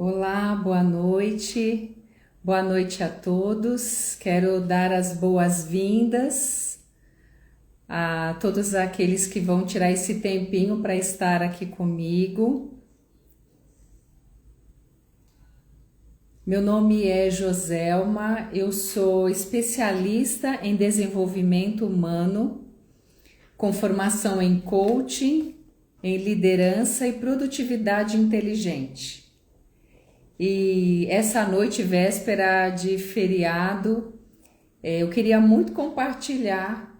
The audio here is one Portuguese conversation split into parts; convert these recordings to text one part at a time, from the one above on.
Olá, boa noite. Boa noite a todos. Quero dar as boas-vindas a todos aqueles que vão tirar esse tempinho para estar aqui comigo. Meu nome é Joselma, eu sou especialista em desenvolvimento humano, com formação em coaching, em liderança e produtividade inteligente. E essa noite, véspera de feriado, eu queria muito compartilhar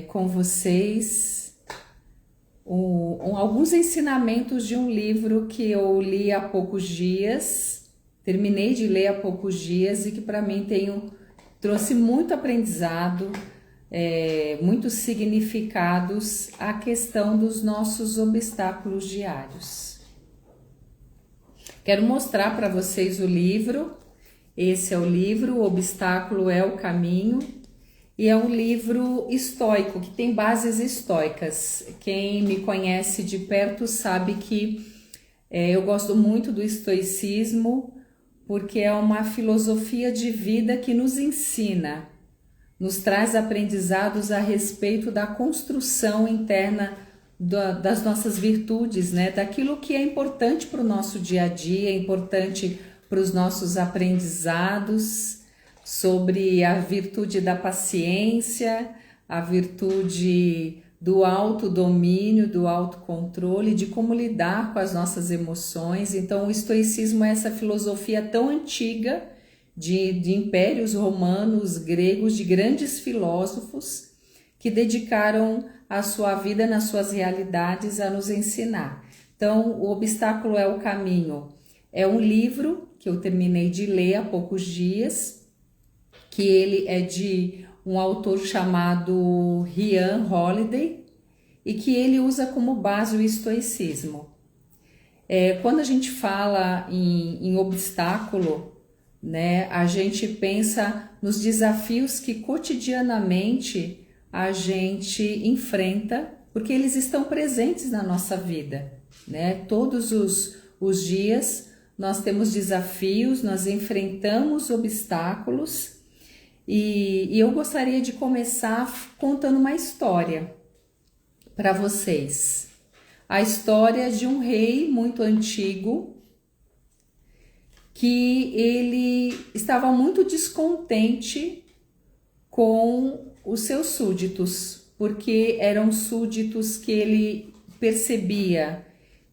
com vocês alguns ensinamentos de um livro que eu li há poucos dias, terminei de ler há poucos dias e que para mim trouxe muito aprendizado, muitos significados à questão dos nossos obstáculos diários. Quero mostrar para vocês o livro. Esse é o livro, O Obstáculo é o Caminho, e é um livro estoico, que tem bases estoicas. Quem me conhece de perto sabe que eu gosto muito do estoicismo, porque é uma filosofia de vida que nos ensina, nos traz aprendizados a respeito da construção interna das nossas virtudes, né? Daquilo que é importante para o nosso dia a dia, é importante para os nossos aprendizados, sobre a virtude da paciência, a virtude do autodomínio, do autocontrole, de como lidar com as nossas emoções. Então, o estoicismo é essa filosofia tão antiga de impérios romanos, gregos, de grandes filósofos que dedicaram a sua vida nas suas realidades a nos ensinar. Então, O Obstáculo é o Caminho é um livro que eu terminei de ler há poucos dias, que ele é de um autor chamado Ryan Holiday e que ele usa como base o estoicismo. Quando a gente fala em obstáculo, né, a gente pensa nos desafios que cotidianamente a gente enfrenta, porque eles estão presentes na nossa vida, né? Todos os dias nós temos desafios, nós enfrentamos obstáculos e eu gostaria de começar contando uma história para vocês. A história de um rei muito antigo que ele estava muito descontente com os seus súditos, porque eram súditos que ele percebia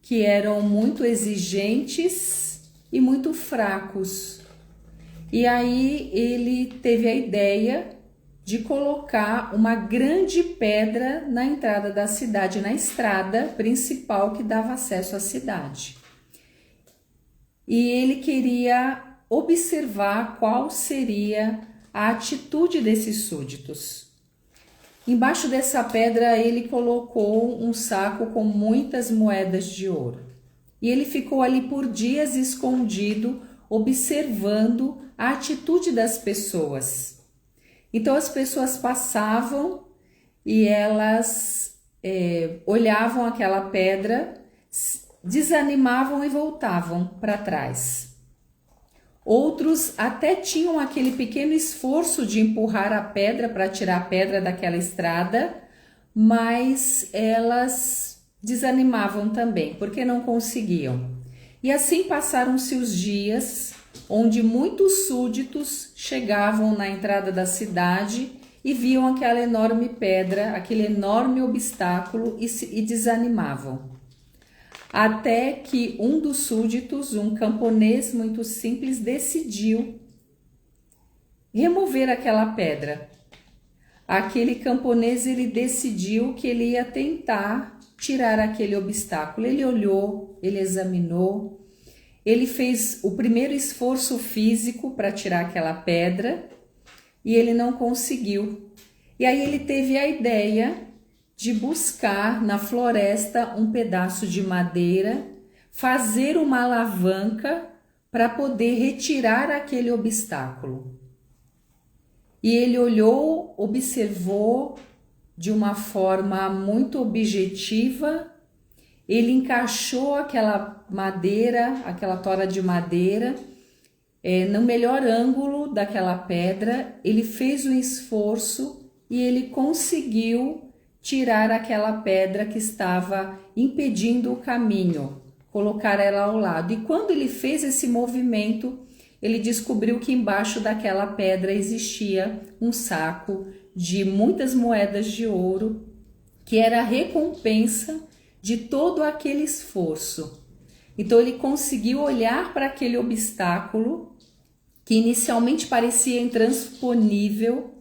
que eram muito exigentes e muito fracos. E aí ele teve a ideia de colocar uma grande pedra na entrada da cidade, na estrada principal que dava acesso à cidade. E ele queria observar qual seria a atitude desses súditos. Embaixo dessa pedra ele colocou um saco com muitas moedas de ouro. E ele ficou ali por dias escondido, observando a atitude das pessoas. Então as pessoas passavam e elas olhavam aquela pedra, desanimavam e voltavam para trás. Outros até tinham aquele pequeno esforço de empurrar a pedra para tirar a pedra daquela estrada, mas elas desanimavam também, porque não conseguiam. E assim passaram-se os dias, onde muitos súditos chegavam na entrada da cidade e viam aquela enorme pedra, aquele enorme obstáculo e desanimavam. Até que um dos súditos, um camponês muito simples, decidiu remover aquela pedra. Aquele camponês, ele decidiu que ele ia tentar tirar aquele obstáculo. Ele olhou, ele examinou, ele fez o primeiro esforço físico para tirar aquela pedra e ele não conseguiu. E aí ele teve a ideia de buscar na floresta um pedaço de madeira, fazer uma alavanca para poder retirar aquele obstáculo. E ele olhou, observou de uma forma muito objetiva ele encaixou aquela madeira, aquela tora de madeira, no melhor ângulo daquela pedra. Ele fez um esforço e ele conseguiu tirar aquela pedra que estava impedindo o caminho, colocar ela ao lado. E quando ele fez esse movimento, ele descobriu que embaixo daquela pedra existia um saco de muitas moedas de ouro, que era a recompensa de todo aquele esforço. Então ele conseguiu olhar para aquele obstáculo que inicialmente parecia intransponível,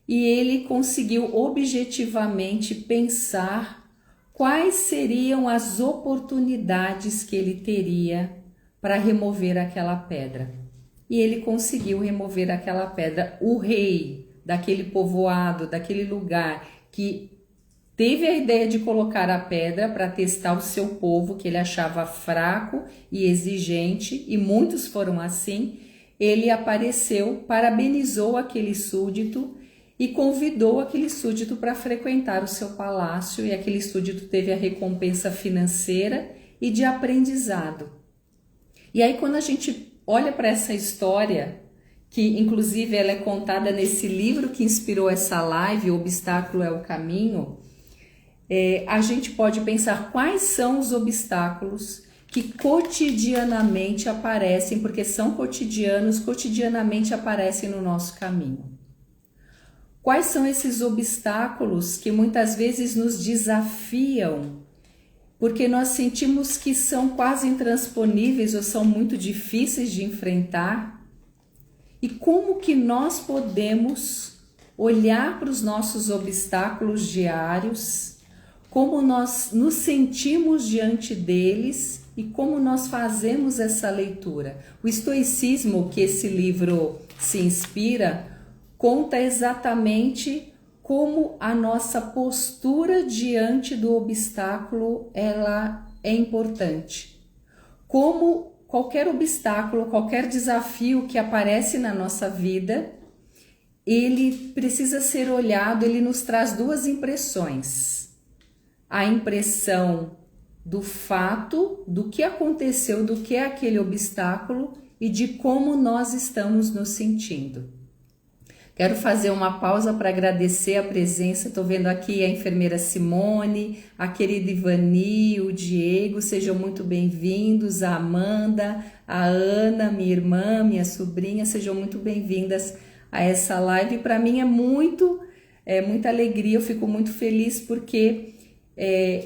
e ele conseguiu objetivamente pensar quais seriam as oportunidades que ele teria para remover aquela pedra. E ele conseguiu remover aquela pedra. O rei daquele povoado, daquele lugar, que teve a ideia de colocar a pedra para testar o seu povo, que ele achava fraco e exigente, e muitos foram assim, ele apareceu, parabenizou aquele súdito e convidou aquele súdito para frequentar o seu palácio, e aquele súdito teve a recompensa financeira e de aprendizado. E aí, quando a gente olha para essa história, que inclusive ela é contada nesse livro que inspirou essa live, O Obstáculo é o Caminho, a gente pode pensar quais são os obstáculos que cotidianamente aparecem, porque são cotidianos, cotidianamente aparecem no nosso caminho. Quais são esses obstáculos que muitas vezes nos desafiam, porque nós sentimos que são quase intransponíveis ou são muito difíceis de enfrentar? E como que nós podemos olhar para os nossos obstáculos diários, como nós nos sentimos diante deles e como nós fazemos essa leitura? O estoicismo, que esse livro se inspira, conta exatamente como a nossa postura diante do obstáculo ela é importante. Como qualquer obstáculo, qualquer desafio que aparece na nossa vida, ele precisa ser olhado, ele nos traz duas impressões. A impressão do fato, do que aconteceu, do que é aquele obstáculo e de como nós estamos nos sentindo. Quero fazer uma pausa para agradecer a presença. Estou vendo aqui a enfermeira Simone, a querida Ivani, o Diego, sejam muito bem-vindos, a Amanda, a Ana, minha irmã, minha sobrinha, sejam muito bem-vindas a essa live. Para mim é muita alegria, eu fico muito feliz porque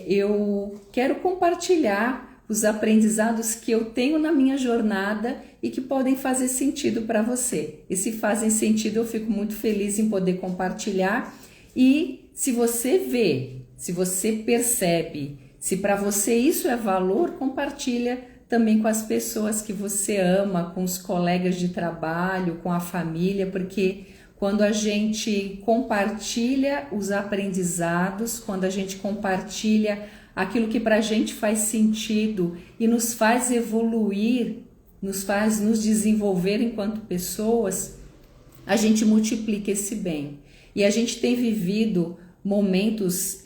eu quero compartilhar os aprendizados que eu tenho na minha jornada e que podem fazer sentido para você. E se fazem sentido, eu fico muito feliz em poder compartilhar. E se você vê, se você percebe, se para você isso é valor, compartilha também com as pessoas que você ama, com os colegas de trabalho, com a família, porque quando a gente compartilha os aprendizados, quando a gente compartilha aquilo que para a gente faz sentido e nos faz evoluir, nos faz nos desenvolver enquanto pessoas, a gente multiplica esse bem. E a gente tem vivido momentos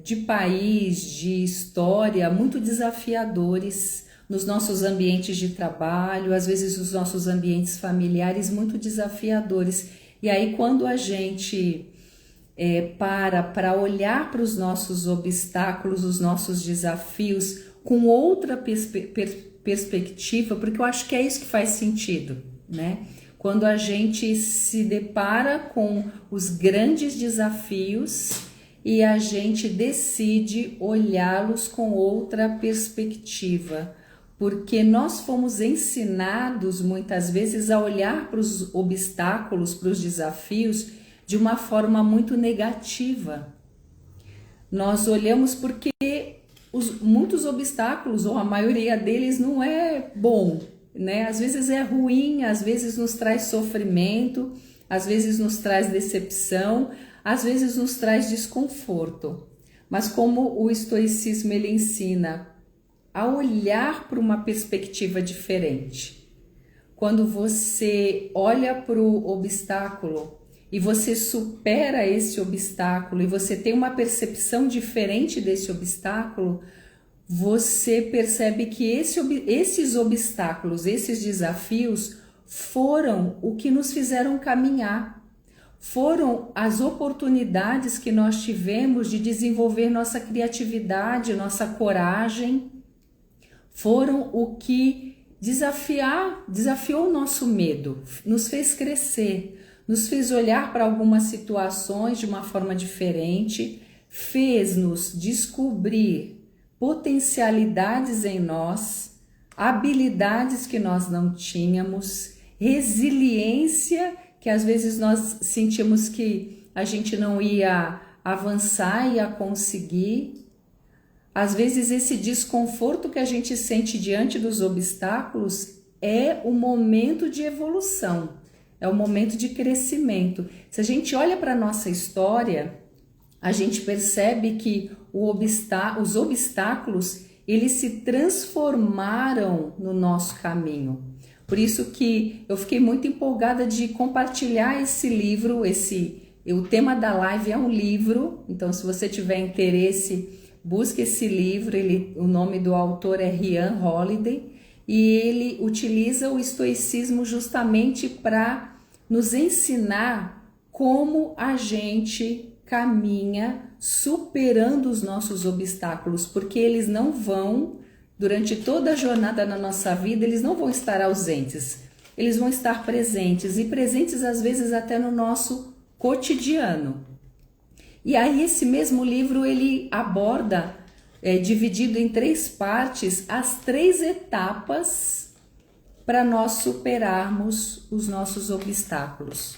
de país, de história muito desafiadores nos nossos ambientes de trabalho, às vezes nos nossos ambientes familiares muito desafiadores. E aí quando a gente para olhar para os nossos obstáculos, os nossos desafios com outra perspectiva, porque eu acho que é isso que faz sentido, né? Quando a gente se depara com os grandes desafios e a gente decide olhá-los com outra perspectiva, porque nós fomos ensinados muitas vezes a olhar para os obstáculos, para os desafios de uma forma muito negativa. Nós olhamos porque muitos obstáculos, ou a maioria deles, não é bom, né? Às vezes é ruim, às vezes nos traz sofrimento, às vezes nos traz decepção, às vezes nos traz desconforto. Mas como o estoicismo ele ensina a olhar para uma perspectiva diferente. Quando você olha para o obstáculo e você supera esse obstáculo e você tem uma percepção diferente desse obstáculo, você percebe que esses obstáculos, esses desafios foram o que nos fizeram caminhar. Foram as oportunidades que nós tivemos de desenvolver nossa criatividade, nossa coragem. Foram o que desafiou o nosso medo, nos fez crescer, nos fez olhar para algumas situações de uma forma diferente, fez-nos descobrir potencialidades em nós, habilidades que nós não tínhamos, resiliência que às vezes nós sentimos que a gente não ia avançar, ia conseguir. Às vezes esse desconforto que a gente sente diante dos obstáculos é o momento de evolução, é o momento de crescimento. Se a gente olha para a nossa história, a gente percebe que os obstáculos, eles se transformaram no nosso caminho. Por isso que eu fiquei muito empolgada de compartilhar esse livro, o tema da live é um livro, então se você tiver interesse, busque esse livro, o nome do autor é Ryan Holiday, e ele utiliza o estoicismo justamente para nos ensinar como a gente caminha superando os nossos obstáculos, porque eles não vão, durante toda a jornada na nossa vida, eles não vão estar ausentes, eles vão estar presentes, e presentes às vezes até no nosso cotidiano. E aí esse mesmo livro ele aborda, dividido em 3 partes, as 3 etapas para nós superarmos os nossos obstáculos.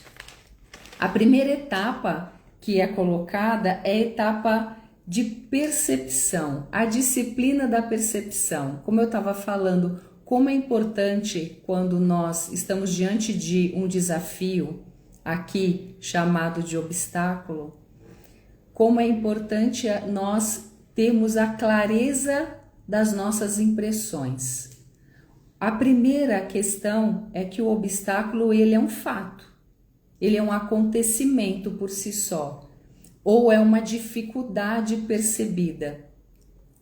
A primeira etapa que é colocada é a etapa de percepção, a disciplina da percepção. Como eu estava falando, como é importante quando nós estamos diante de um desafio, aqui chamado de obstáculo, como é importante nós termos a clareza das nossas impressões. A primeira questão é que o obstáculo ele é um fato, ele é um acontecimento por si só, ou é uma dificuldade percebida.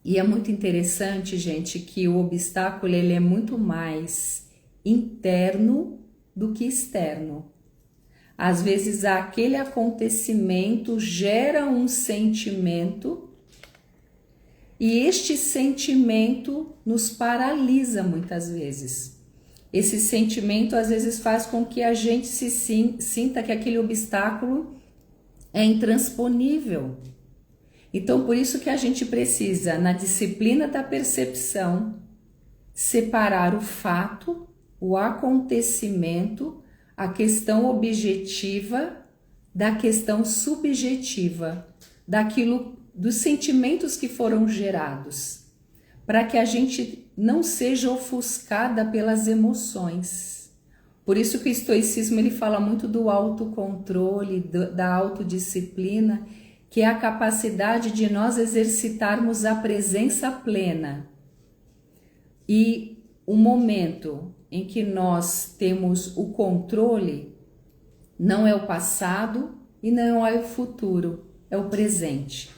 E é muito interessante, gente, que o obstáculo ele é muito mais interno do que externo. Às vezes aquele acontecimento gera um sentimento e este sentimento nos paralisa muitas vezes. Esse sentimento às vezes faz com que a gente sinta que aquele obstáculo é intransponível. Então, por isso que a gente precisa, na disciplina da percepção, separar o fato, o acontecimento, a questão objetiva da questão subjetiva, dos sentimentos que foram gerados, para que a gente não seja ofuscada pelas emoções. Por isso que o estoicismo ele fala muito do autocontrole, da autodisciplina, que é a capacidade de nós exercitarmos a presença plena. E o momento em que nós temos o controle não é o passado e não é o futuro, é o presente.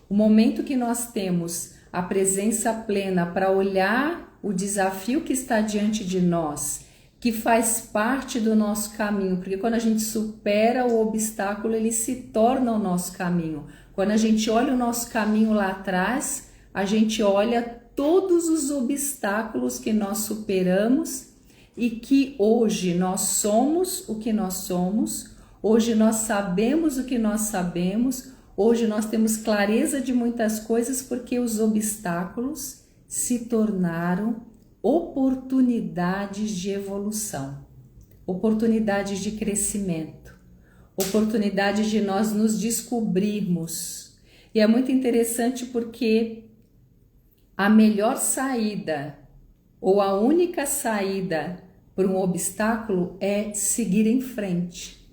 O momento que nós temos a presença plena para olhar o desafio que está diante de nós, que faz parte do nosso caminho, porque quando a gente supera o obstáculo, ele se torna o nosso caminho. Quando a gente olha o nosso caminho lá atrás, a gente olha todos os obstáculos que nós superamos e que hoje nós somos o que nós somos, hoje nós sabemos o que nós sabemos, hoje nós temos clareza de muitas coisas porque os obstáculos se tornaram oportunidades de evolução, oportunidades de crescimento, oportunidades de nós nos descobrirmos. E é muito interessante porque a melhor saída ou a única saída para um obstáculo é seguir em frente,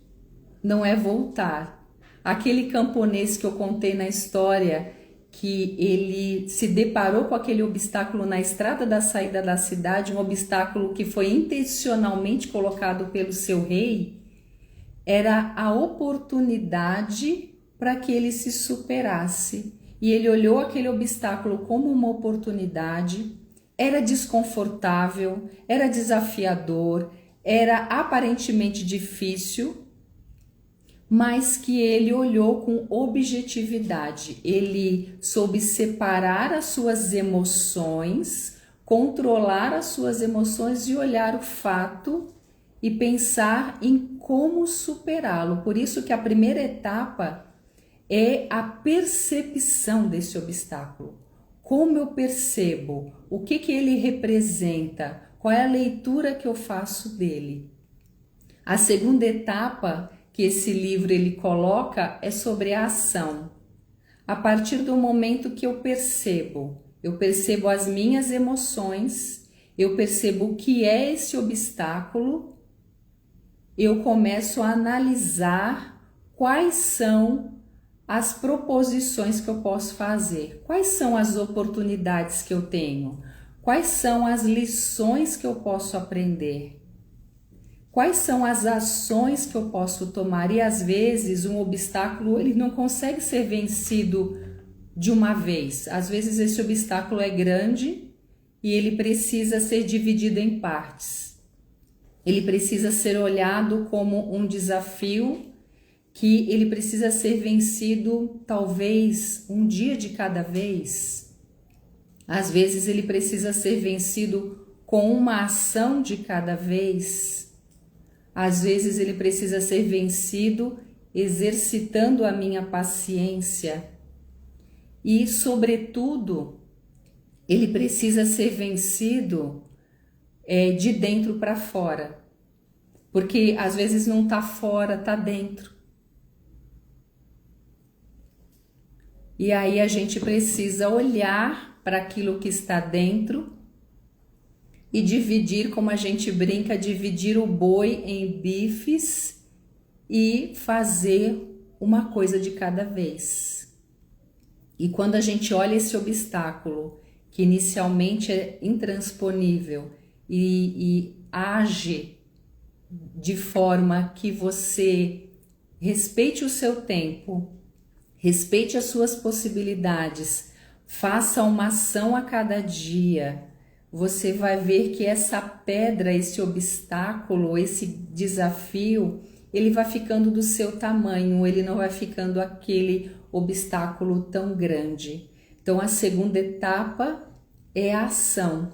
não é voltar. Aquele camponês que eu contei na história, que ele se deparou com aquele obstáculo na estrada da saída da cidade, um obstáculo que foi intencionalmente colocado pelo seu rei, era a oportunidade para que ele se superasse. e ele olhou aquele obstáculo como uma oportunidade. Era desconfortável, era desafiador, era aparentemente difícil, mas que ele olhou com objetividade. Ele soube separar as suas emoções, controlar as suas emoções e olhar o fato e pensar em como superá-lo. Por isso que a primeira etapa é a percepção desse obstáculo. Como eu percebo? O que ele representa? Qual é a leitura que eu faço dele? A segunda etapa que esse livro ele coloca é sobre a ação. A partir do momento que eu percebo as minhas emoções, eu percebo o que é esse obstáculo, eu começo a analisar quais são as proposições que eu posso fazer, quais são as oportunidades que eu tenho, quais são as lições que eu posso aprender, quais são as ações que eu posso tomar. E às vezes um obstáculo ele não consegue ser vencido de uma vez. Às vezes esse obstáculo é grande e ele precisa ser dividido em partes. Ele precisa ser olhado como um desafio que ele precisa ser vencido talvez um dia de cada vez. Às vezes ele precisa ser vencido com uma ação de cada vez. Às vezes ele precisa ser vencido exercitando a minha paciência. E, sobretudo, ele precisa ser vencido de dentro para fora. Porque às vezes não está fora, está dentro. E aí a gente precisa olhar para aquilo que está dentro e dividir, como a gente brinca, dividir o boi em bifes e fazer uma coisa de cada vez. E quando a gente olha esse obstáculo, que inicialmente é intransponível e age de forma que você respeite o seu tempo, respeite as suas possibilidades, faça uma ação a cada dia, você vai ver que essa pedra, esse obstáculo, esse desafio, ele vai ficando do seu tamanho, ele não vai ficando aquele obstáculo tão grande. Então, a segunda etapa é a ação,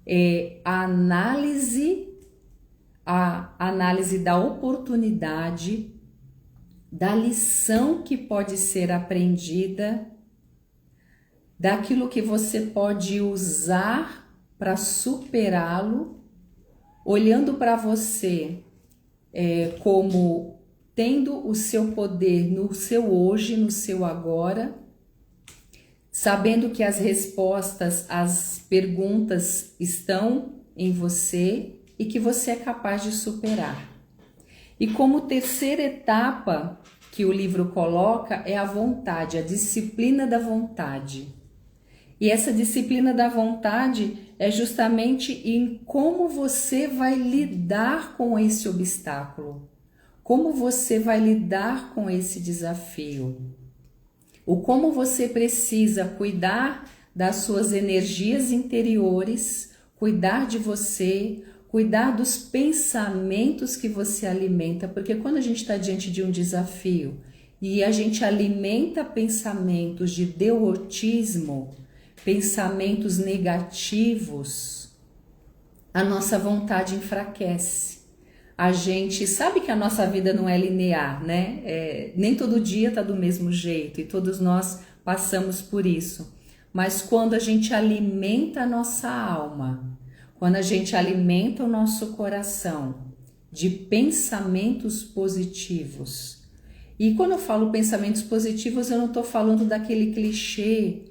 é a análise da oportunidade, da lição que pode ser aprendida, daquilo que você pode usar para superá-lo, olhando para você como tendo o seu poder no seu hoje, no seu agora, sabendo que as respostas às perguntas estão em você e que você é capaz de superar. E como terceira etapa que o livro coloca é a vontade, a disciplina da vontade. E essa disciplina da vontade é justamente em como você vai lidar com esse obstáculo, como você vai lidar com esse desafio, o como você precisa cuidar das suas energias interiores, cuidar de você, cuidar dos pensamentos que você alimenta, porque quando a gente está diante de um desafio e a gente alimenta pensamentos de derrotismo, pensamentos negativos, a nossa vontade enfraquece. A gente sabe que a nossa vida não é linear, né? Nem todo dia está do mesmo jeito e todos nós passamos por isso. Mas quando a gente alimenta a nossa alma, quando a gente alimenta o nosso coração de pensamentos positivos, e quando eu falo pensamentos positivos, eu não estou falando daquele clichê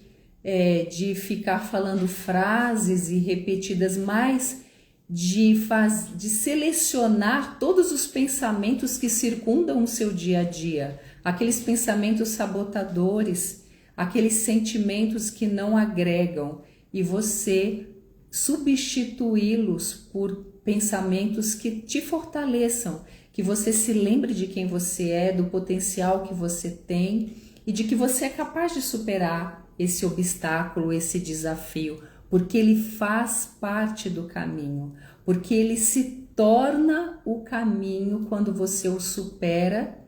de ficar falando frases e repetidas, mas de selecionar todos os pensamentos que circundam o seu dia a dia, aqueles pensamentos sabotadores, aqueles sentimentos que não agregam, e você substituí-los por pensamentos que te fortaleçam, que você se lembre de quem você é, do potencial que você tem e de que você é capaz de superar esse obstáculo, esse desafio, porque ele faz parte do caminho, porque ele se torna o caminho quando você o supera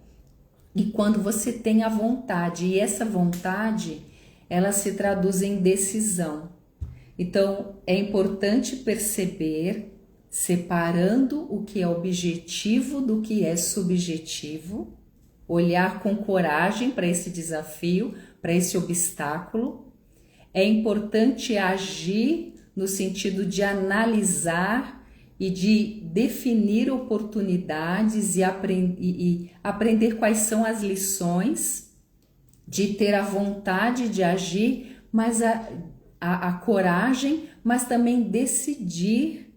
e quando você tem a vontade. E essa vontade, ela se traduz em decisão. Então, é importante perceber, separando o que é objetivo do que é subjetivo, olhar com coragem para esse desafio, para esse obstáculo. É importante agir no sentido de analisar e de definir oportunidades e aprender quais são as lições, de ter a vontade de agir, mas a coragem, mas também decidir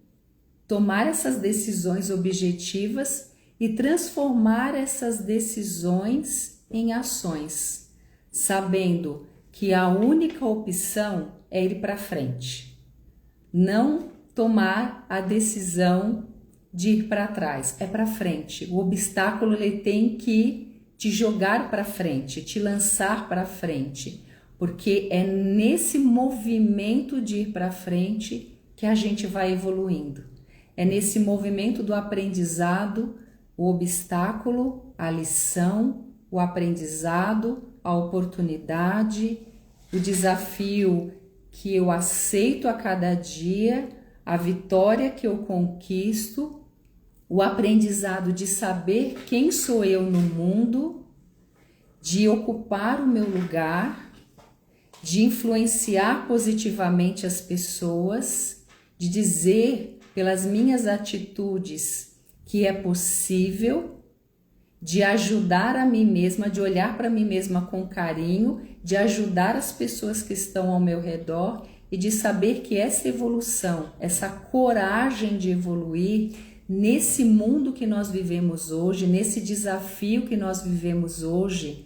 tomar essas decisões objetivas e transformar essas decisões em ações, sabendo que a única opção é ir para frente, não tomar a decisão de ir para trás, é para frente. O obstáculo ele tem que te jogar para frente, te lançar para frente, porque é nesse movimento de ir para frente que a gente vai evoluindo. É nesse movimento do aprendizado, o obstáculo, a lição, o aprendizado, a oportunidade, o desafio que eu aceito a cada dia, a vitória que eu conquisto, o aprendizado de saber quem sou eu no mundo, de ocupar o meu lugar, de influenciar positivamente as pessoas, de dizer pelas minhas atitudes que é possível, de ajudar a mim mesma, de olhar para mim mesma com carinho, de ajudar as pessoas que estão ao meu redor e de saber que essa evolução, essa coragem de evoluir nesse mundo que nós vivemos hoje, nesse desafio que nós vivemos hoje,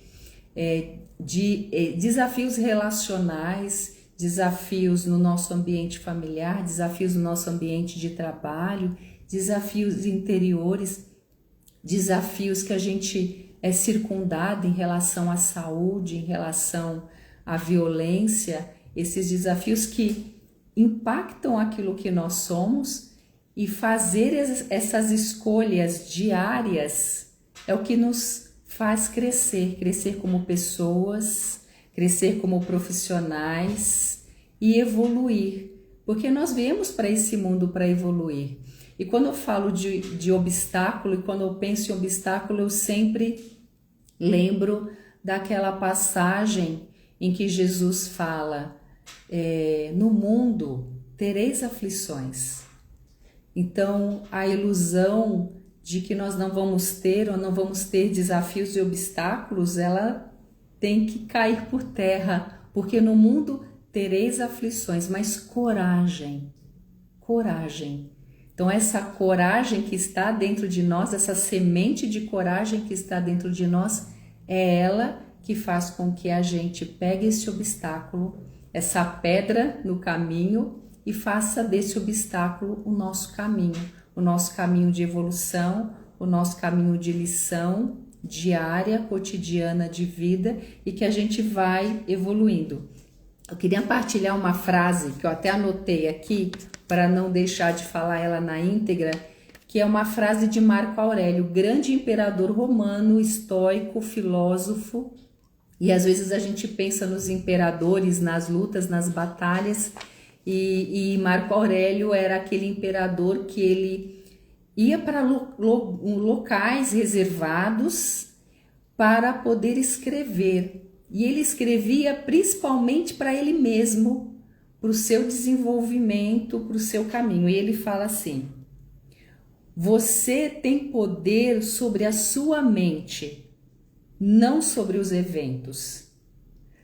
desafios relacionais, desafios no nosso ambiente familiar, desafios no nosso ambiente de trabalho, desafios interiores, desafios que a gente é circundado em relação à saúde, em relação à violência, esses desafios que impactam aquilo que nós somos, e fazer essas escolhas diárias é o que nos faz crescer como pessoas, crescer como profissionais e evoluir, porque nós viemos para esse mundo para evoluir. E quando eu falo de obstáculo, e quando eu penso em obstáculo, eu sempre lembro daquela passagem em que Jesus fala, no mundo tereis aflições. Então, a ilusão de que nós não vamos ter ou não vamos ter desafios e obstáculos, ela tem que cair por terra, porque no mundo tereis aflições, mas coragem, coragem. Então, essa coragem que está dentro de nós, essa semente de coragem que está dentro de nós, é ela que faz com que a gente pegue esse obstáculo, essa pedra no caminho, e faça desse obstáculo o nosso caminho de evolução, o nosso caminho de lição diária, cotidiana de vida, e que a gente vai evoluindo. Eu queria partilhar uma frase que eu até anotei aqui, para não deixar de falar ela na íntegra, que é uma frase de Marco Aurélio, grande imperador romano, estoico, filósofo. E às vezes a gente pensa nos imperadores, nas lutas, nas batalhas, e Marco Aurélio era aquele imperador que ele ia para locais reservados para poder escrever. E ele escrevia principalmente para ele mesmo, para o seu desenvolvimento, para o seu caminho. E ele fala assim: você tem poder sobre a sua mente, não sobre os eventos.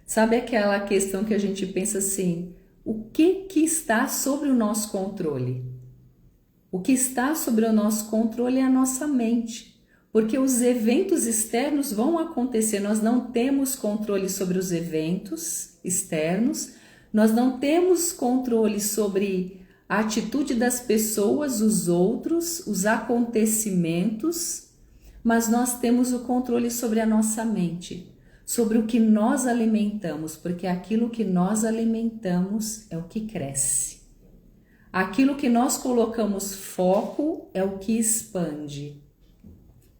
Sabe aquela questão que a gente pensa assim, o que está sobre o nosso controle? O que está sobre o nosso controle é a nossa mente, porque os eventos externos vão acontecer, nós não temos controle sobre os eventos externos, nós não temos controle sobre a atitude das pessoas, os outros, os acontecimentos, mas nós temos o controle sobre a nossa mente, sobre o que nós alimentamos, porque aquilo que nós alimentamos é o que cresce. Aquilo que nós colocamos foco é o que expande.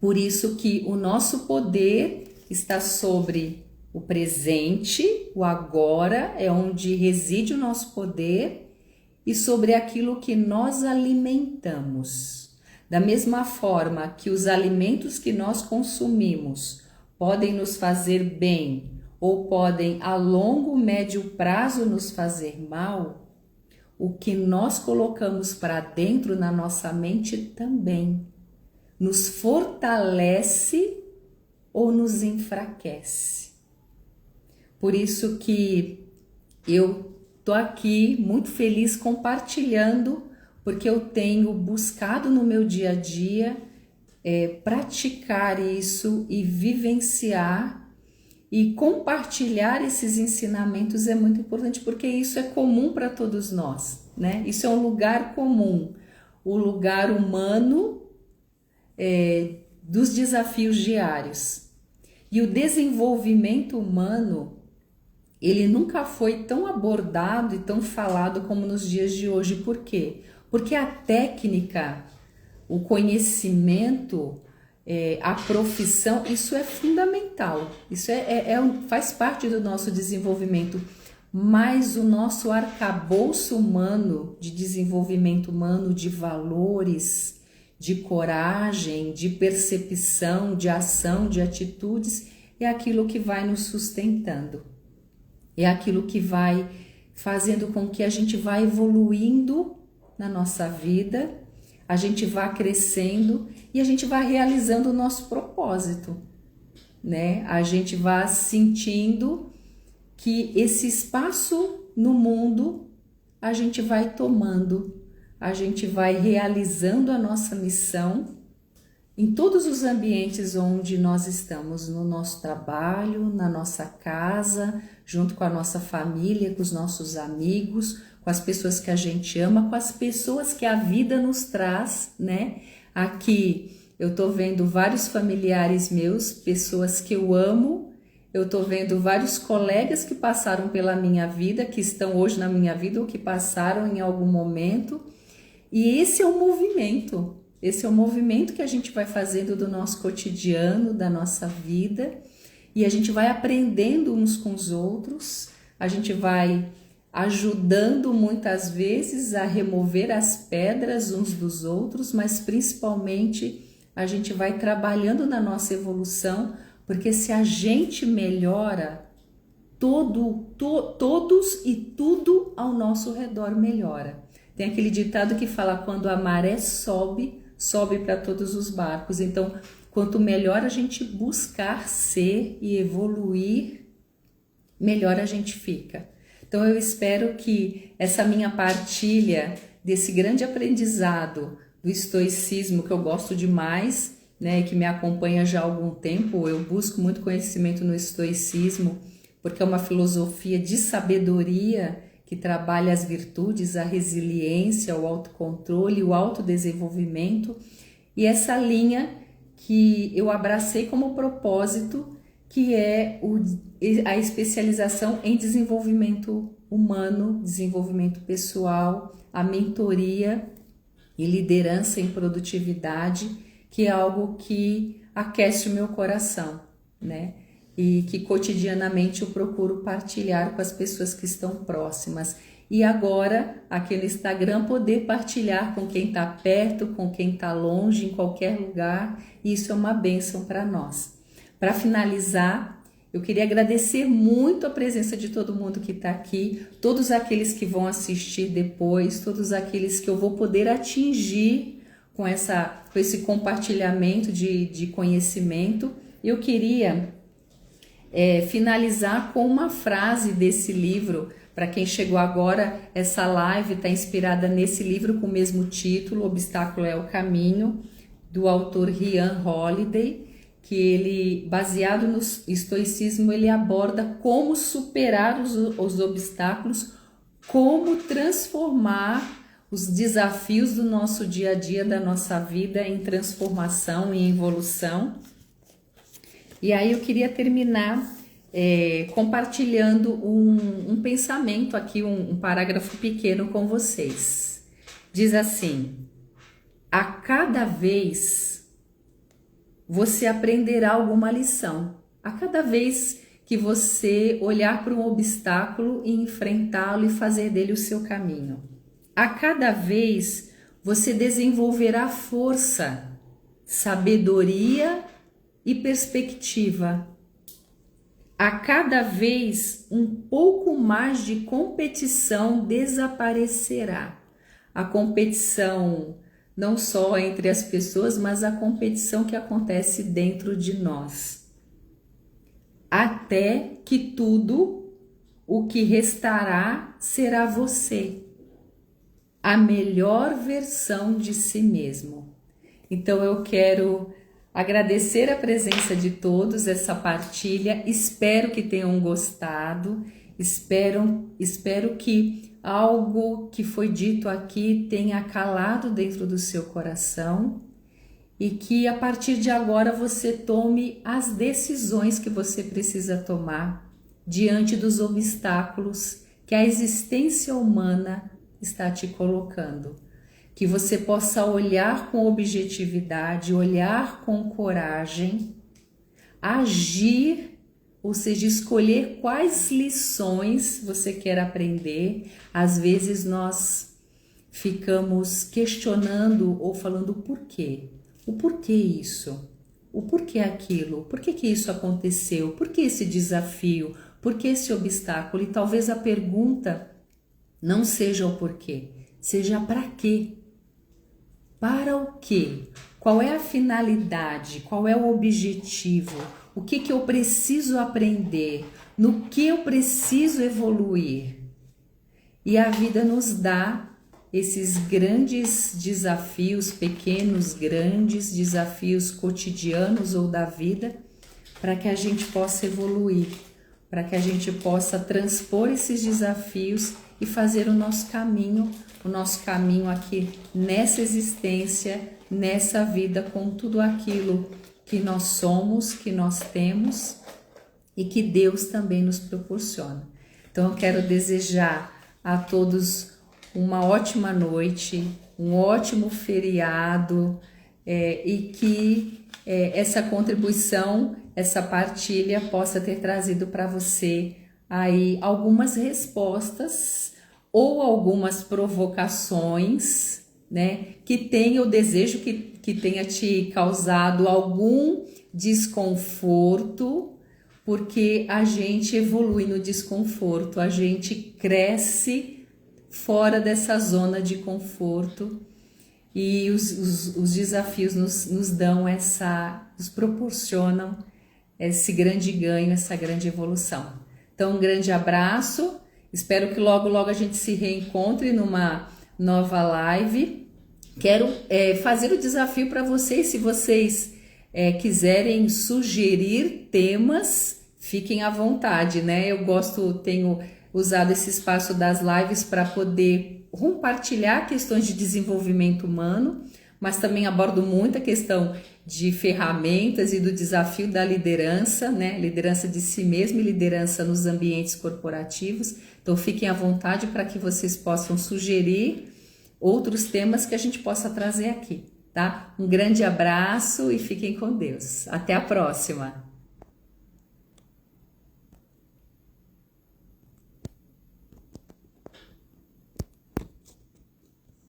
Por isso que o nosso poder está sobre o presente, o agora, é onde reside o nosso poder, e sobre aquilo que nós alimentamos. Da mesma forma que os alimentos que nós consumimos podem nos fazer bem ou podem a longo, médio prazo nos fazer mal, o que nós colocamos para dentro na nossa mente também nos fortalece ou nos enfraquece. Por isso que eu tô aqui muito feliz compartilhando, porque eu tenho buscado no meu dia a dia praticar isso e vivenciar e compartilhar esses ensinamentos é muito importante, porque isso é comum para todos nós, né? Isso é um lugar comum, o lugar humano dos desafios diários. E o desenvolvimento humano, ele nunca foi tão abordado e tão falado como nos dias de hoje. Por quê? Porque a técnica, o conhecimento, a profissão, isso é fundamental, isso faz parte do nosso desenvolvimento, mas o nosso arcabouço humano, de desenvolvimento humano, de valores, de coragem, de percepção, de ação, de atitudes, é aquilo que vai nos sustentando, é aquilo que vai fazendo com que a gente vá evoluindo na nossa vida, a gente vá crescendo e a gente vá realizando o nosso propósito, né? A gente vá sentindo que esse espaço no mundo a gente vai tomando, a gente vai realizando a nossa missão em todos os ambientes onde nós estamos, no nosso trabalho, na nossa casa, junto com a nossa família, com os nossos amigos, com as pessoas que a gente ama, com as pessoas que a vida nos traz, né? Aqui eu tô vendo vários familiares meus, pessoas que eu amo, eu tô vendo vários colegas que passaram pela minha vida, que estão hoje na minha vida ou que passaram em algum momento, e esse é o movimento que a gente vai fazendo do nosso cotidiano, da nossa vida, e a gente vai aprendendo uns com os outros, a gente vai ajudando muitas vezes a remover as pedras uns dos outros, mas principalmente a gente vai trabalhando na nossa evolução, porque se a gente melhora, todos e tudo ao nosso redor melhora. Tem aquele ditado que fala, quando a maré sobe, sobe para todos os barcos. Então, quanto melhor a gente buscar ser e evoluir, melhor a gente fica. Então eu espero que essa minha partilha desse grande aprendizado do estoicismo, que eu gosto demais, né, que me acompanha já há algum tempo, eu busco muito conhecimento no estoicismo, porque é uma filosofia de sabedoria que trabalha as virtudes, a resiliência, o autocontrole, o autodesenvolvimento, e essa linha que eu abracei como propósito, que é a especialização em desenvolvimento humano, desenvolvimento pessoal, a mentoria e liderança em produtividade, que é algo que aquece o meu coração, né? E que cotidianamente eu procuro partilhar com as pessoas que estão próximas. E agora, aqui no Instagram, poder partilhar com quem está perto, com quem está longe, em qualquer lugar, e isso é uma bênção para nós. Para finalizar, eu queria agradecer muito a presença de todo mundo que está aqui, todos aqueles que vão assistir depois, todos aqueles que eu vou poder atingir com esse compartilhamento de conhecimento. Eu queria finalizar com uma frase desse livro. Para quem chegou agora, essa live está inspirada nesse livro com o mesmo título, Obstáculo é o Caminho, do autor Ryan Holiday, que ele, baseado no estoicismo, ele aborda como superar os obstáculos, como transformar os desafios do nosso dia a dia, da nossa vida, em transformação e evolução. E aí eu queria terminar compartilhando um pensamento aqui, um parágrafo pequeno com vocês. Diz assim: a cada vez você aprenderá alguma lição. A cada vez que você olhar para um obstáculo e enfrentá-lo e fazer dele o seu caminho. A cada vez você desenvolverá força, sabedoria e perspectiva. A cada vez um pouco mais de competição desaparecerá. A competição não só entre as pessoas, mas a competição que acontece dentro de nós. Até que tudo o que restará será você, a melhor versão de si mesmo. Então eu quero agradecer a presença de todos, essa partilha, espero que tenham gostado, espero que algo que foi dito aqui tenha calado dentro do seu coração e que a partir de agora você tome as decisões que você precisa tomar diante dos obstáculos que a existência humana está te colocando. Que você possa olhar com objetividade, olhar com coragem, agir, ou seja, escolher quais lições você quer aprender. Às vezes nós ficamos questionando ou falando o porquê. O porquê isso? O porquê aquilo? Por que isso aconteceu? Por que esse desafio? Por que esse obstáculo? E talvez a pergunta não seja o porquê, seja para quê? Para o quê? Qual é a finalidade? Qual é o objetivo? O que eu preciso aprender? No que eu preciso evoluir? E a vida nos dá esses grandes desafios, pequenos, grandes desafios cotidianos ou da vida, para que a gente possa evoluir, para que a gente possa transpor esses desafios e fazer o nosso caminho aqui nessa existência, nessa vida, com tudo aquilo que nós somos, que nós temos e que Deus também nos proporciona. Então eu quero desejar a todos uma ótima noite, um ótimo feriado e que essa contribuição, essa partilha possa ter trazido para você aí algumas respostas ou algumas provocações, né, que tenha o desejo que tenha te causado algum desconforto, porque a gente evolui no desconforto, a gente cresce fora dessa zona de conforto e os desafios nos dão nos proporcionam esse grande ganho, essa grande evolução. Então, um grande abraço. Espero que logo a gente se reencontre numa nova live. Quero fazer o desafio para vocês, se vocês quiserem sugerir temas, fiquem à vontade, né? Tenho usado esse espaço das lives para poder compartilhar questões de desenvolvimento humano, mas também abordo muito a questão de ferramentas e do desafio da liderança, né? Liderança de si mesmo e liderança nos ambientes corporativos. Então fiquem à vontade para que vocês possam sugerir outros temas que a gente possa trazer aqui, tá? Um grande abraço e fiquem com Deus. Até a próxima!